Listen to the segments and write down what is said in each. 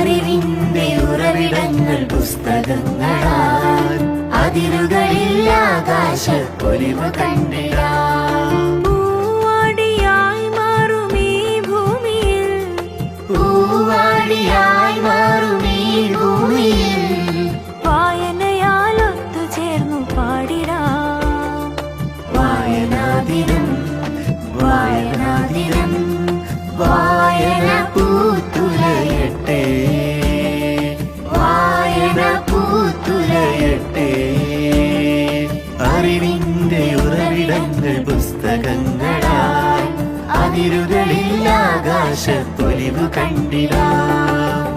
അറിവിന്റെ ഉറവിടങ്ങൾ പുസ്തകങ്ങളാൽ അതിരുകളിൽ ആകാശപ്പൊലിവ് കണ്ടിടാം. പൂവാടിയായി മാറും ഈ ഭൂമിയിൽ, പൂവാടിയായി മാറും ഈ ഭൂമിയിൽ വായനയാൽ ഒത്തുചേർന്നു പാടിടാം. വായനാദിനം വായനാദിനം വായന പൂത്തുലയട്ടെ, വായന പൂത്തുലയട്ടെ. അറിവിന്റെ ഉറവിടങ്ങൾ പുസ്തകങ്ങളാൽ അതിരുകളിൽ ആകാശപ്പൊലിവ് കണ്ടിടാം.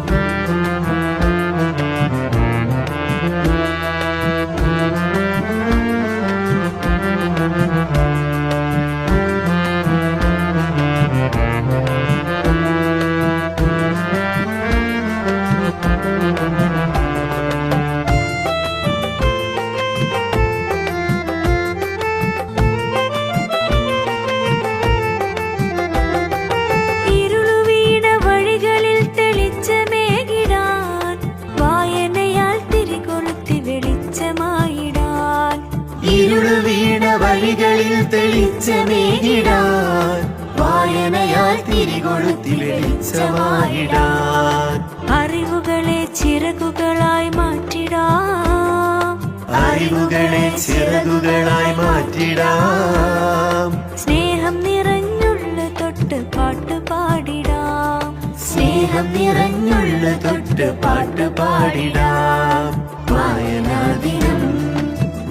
ഇരുളു വീണ വഴികളിൽ തെളിച്ചമേകിടാൻ, വായനയാൽ തിരികൊളുത്തി വെളിച്ചമായിടാൻ. അറിവുകളെ ചിറകുകളായി മാറ്റിടാം, അറിവുകളെ ചിറകുകളായി മാറ്റിടാം. സ്നേഹം നിറഞ്ഞുള്ള തൊട്ട് പാട്ട് പാടിടാം, സ്നേഹം നിറഞ്ഞുള്ള തൊട്ട് പാട്ട് പാടിടാം. വായനാദിനം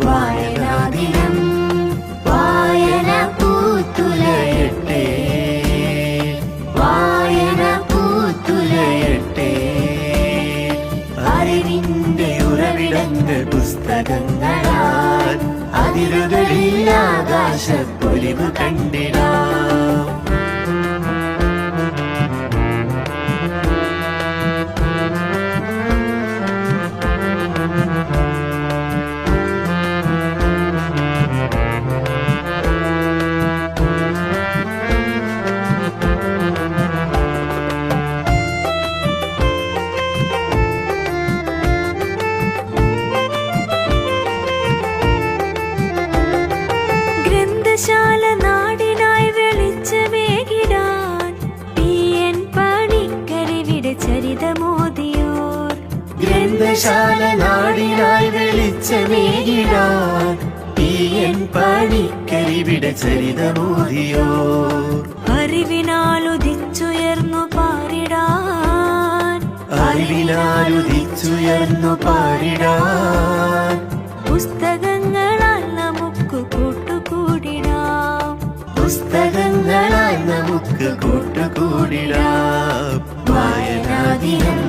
വായനാദിനം വായന പൂത്തുലയട്ടെ, വായന പൂത്തുലയട്ടെ. അറിവിന്റെ ഉറവിടങ്ങൾ പുസ്തകങ്ങളാൽ അതിരുകളിൽ ആകാശപ്പൊലിവ് കണ്ടിടാം. ഗ്രന്ഥശാല നാടിനായി വെളിച്ചമേകിടാൻ, PN പണിക്കരവിടെ ചരിതമോദിയോർ. ഗ്രന്ഥശാല നാടിനായി വെളിച്ചമേകിടാൻ, PN പണിക്കരിവിടെ ചരിതമോദിയോർ. അറിവിനാലുദിച്ചുയർന്നു പാടിടാൻ, അറിവിനാലുദിച്ചുയർന്നു പാടിടാൻ. പുസ്തകങ്ങളാൽ നമുക്ക് കൂട്ടുകൂടിടാം, പുസ്തകങ്ങളാൽ നമുക്ക് കൂട്ടുകൂടിടാം. വായനാദിനം